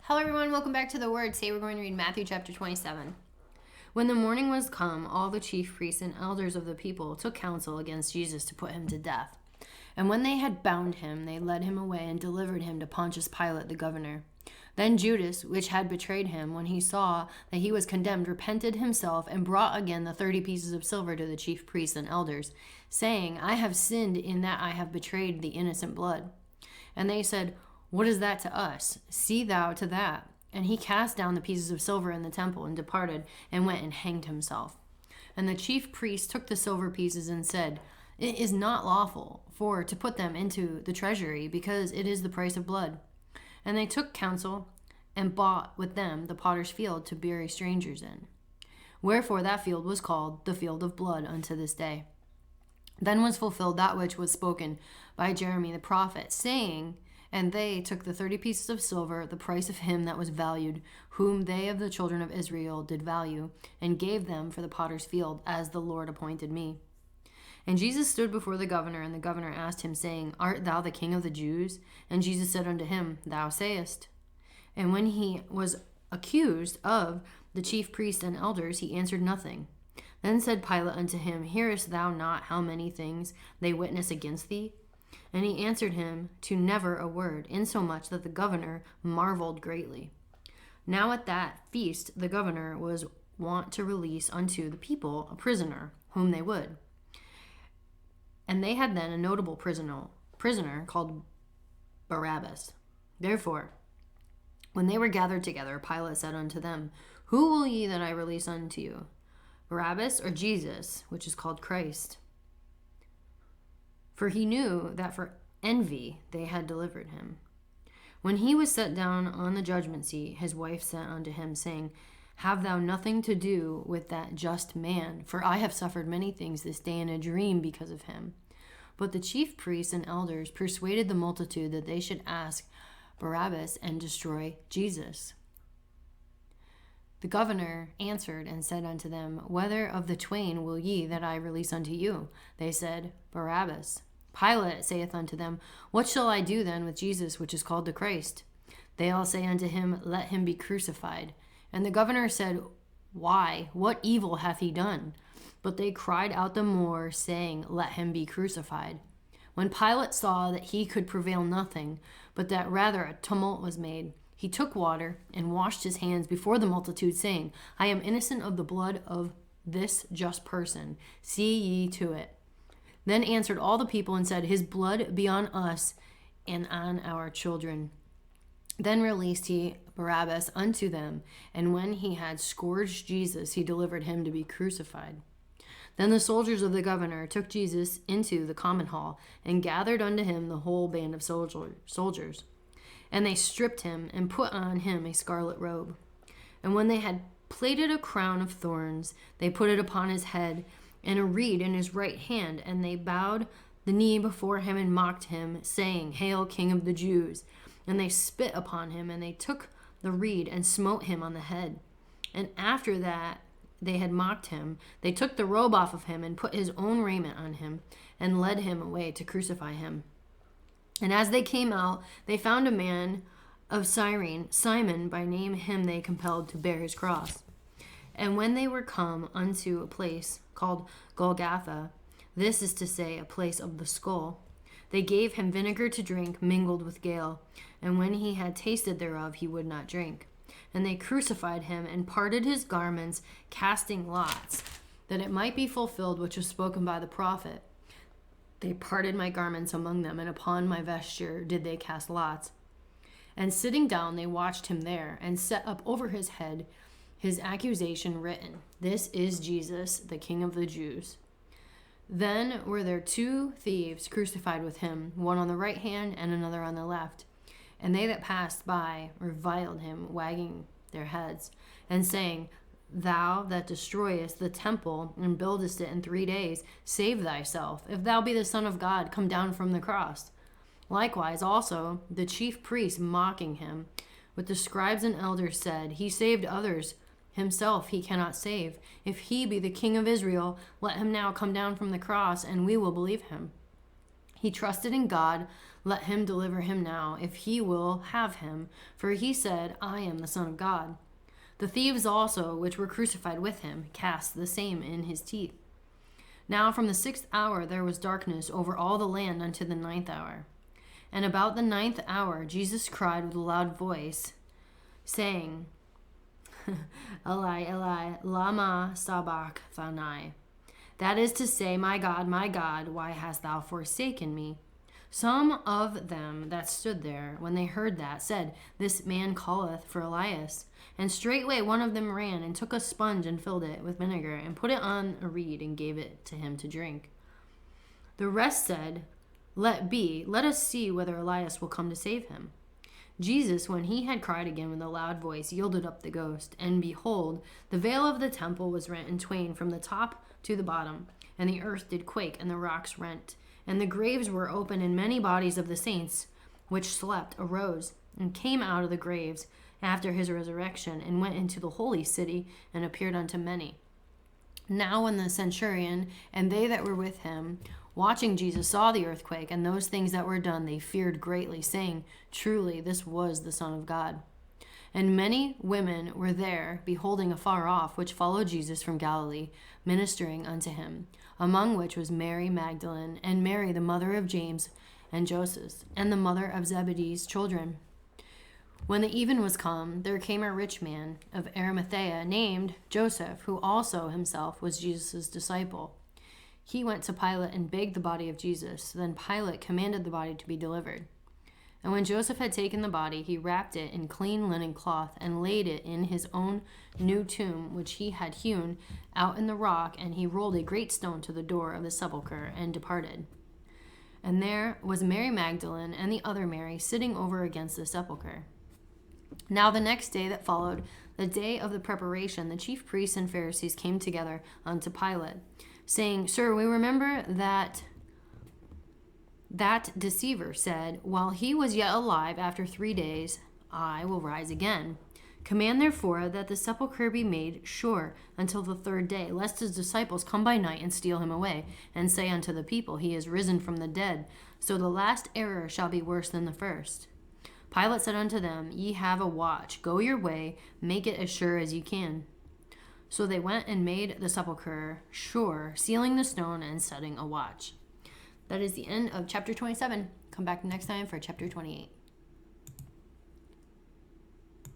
Hello everyone, welcome back to the Word. Today we're going to read Matthew chapter 27. When the morning was come, all the chief priests and elders of the people took counsel against Jesus to put him to death. And when they had bound him, they led him away and delivered him to Pontius Pilate the governor. Then Judas, which had betrayed him, when he saw that he was condemned, repented himself and brought again the 30 pieces of silver to the chief priests and elders, saying, I have sinned in that I have betrayed the innocent blood. And they said, What is that to us? See thou to that. And he cast down the pieces of silver in the temple and departed and went and hanged himself. And the chief priests took the silver pieces and said, It is not lawful for to put them into the treasury, because it is the price of blood. And they took counsel and bought with them the potter's field to bury strangers in. Wherefore that field was called the field of blood unto this day. Then was fulfilled that which was spoken by Jeremy the prophet, saying, And they took the 30 pieces of silver, the price of him that was valued, whom they of the children of Israel did value, and gave them for the potter's field, as the Lord appointed me. And Jesus stood before the governor, and the governor asked him, saying, Art thou the king of the Jews? And Jesus said unto him, Thou sayest. And when he was accused of the chief priests and elders, he answered nothing. Then said Pilate unto him, Hearest thou not how many things they witness against thee? And he answered him to never a word, insomuch that the governor marveled greatly. Now at that feast the governor was wont to release unto the people a prisoner, whom they would. And they had then a notable prisoner called Barabbas. Therefore, when they were gathered together, Pilate said unto them, Who will ye that I release unto you, Barabbas or Jesus, which is called Christ? For he knew that for envy they had delivered him. When he was set down on the judgment seat, his wife sent unto him, saying, Have thou nothing to do with that just man, for I have suffered many things this day in a dream because of him. But the chief priests and elders persuaded the multitude that they should ask Barabbas and destroy Jesus. The governor answered and said unto them, Whether of the twain will ye that I release unto you? They said, Barabbas. Pilate saith unto them, What shall I do then with Jesus, which is called the Christ? They all say unto him, Let him be crucified. And the governor said, Why? What evil hath he done? But they cried out the more, saying, Let him be crucified. When Pilate saw that he could prevail nothing, but that rather a tumult was made, he took water and washed his hands before the multitude, saying, I am innocent of the blood of this just person. See ye to it. Then answered all the people and said, His blood be on us and on our children. Then released he Barabbas unto them, and when he had scourged Jesus, he delivered him to be crucified. Then the soldiers of the governor took Jesus into the common hall, and gathered unto him the whole band of soldiers. And they stripped him, and put on him a scarlet robe. And when they had plaited a crown of thorns, they put it upon his head, and a reed in his right hand, and they bowed the knee before him and mocked him, saying, Hail, King of the Jews! And they spit upon him, and they took the reed and smote him on the head. And after that they had mocked him, they took the robe off of him, and put his own raiment on him, and led him away to crucify him. And as they came out, they found a man of Cyrene, Simon by name, him they compelled to bear his cross. And when they were come unto a place called Golgotha, this is to say, a place of the skull, they gave him vinegar to drink mingled with gall, and when he had tasted thereof, he would not drink. And they crucified him, and parted his garments, casting lots, that it might be fulfilled which was spoken by the prophet. They parted my garments among them, and upon my vesture did they cast lots. And sitting down, they watched him there, and set up over his head his accusation written, This is Jesus, the King of the Jews. Then were there 2 thieves crucified with him, one on the right hand and another on the left. And they that passed by reviled him, wagging their heads, and saying, Thou that destroyest the temple and buildest it in 3 days, save thyself. If thou be the Son of God, come down from the cross. Likewise also the chief priests, mocking him, with the scribes and elders, said, He saved others, himself he cannot save. If he be the King of Israel, let him now come down from the cross, and we will believe him. He trusted in God, Let him deliver him now, if he will have him. For he said, I am the Son of God. The thieves also, which were crucified with him, cast the same in his teeth. Now from the 6th hour there was darkness over all the land unto the 9th hour. And about the 9th hour Jesus cried with a loud voice, saying, Eli, Eli, lama sabachthani. That is to say, my God, why hast thou forsaken me? Some of them that stood there, when they heard that, said, This man calleth for Elias. And straightway one of them ran and took a sponge and filled it with vinegar and put it on a reed and gave it to him to drink. The rest said, Let be, let us see whether Elias will come to save him. Jesus, when he had cried again with a loud voice, yielded up the ghost. And behold, the veil of the temple was rent in twain from the top to the bottom, and the earth did quake, and the rocks rent. And the graves were open, and many bodies of the saints which slept arose, and came out of the graves after his resurrection, and went into the holy city, and appeared unto many. Now when the centurion and they that were with him, watching Jesus, saw the earthquake, and those things that were done, they feared greatly, saying, Truly, this was the Son of God. And many women were there, beholding afar off, which followed Jesus from Galilee, ministering unto him, among which was Mary Magdalene, and Mary the mother of James and Joseph, and the mother of Zebedee's children. When the even was come, there came a rich man of Arimathea, named Joseph, who also himself was Jesus' disciple. He went to Pilate and begged the body of Jesus. Then Pilate commanded the body to be delivered. And when Joseph had taken the body, he wrapped it in clean linen cloth and laid it in his own new tomb, which he had hewn out in the rock, and he rolled a great stone to the door of the sepulchre and departed. And there was Mary Magdalene and the other Mary sitting over against the sepulchre. Now the next day that followed, the day of the preparation, the chief priests and Pharisees came together unto Pilate, saying, Sir, we remember that deceiver said, While he was yet alive, after 3 days, I will rise again. Command therefore that the sepulchre be made sure until the 3rd day, lest his disciples come by night and steal him away, and say unto the people, He is risen from the dead. So the last error shall be worse than the first. Pilate said unto them, Ye have a watch. Go your way, make it as sure as ye can. So they went and made the sepulchre sure, sealing the stone and setting a watch. That is the end of chapter 27. Come back next time for chapter 28.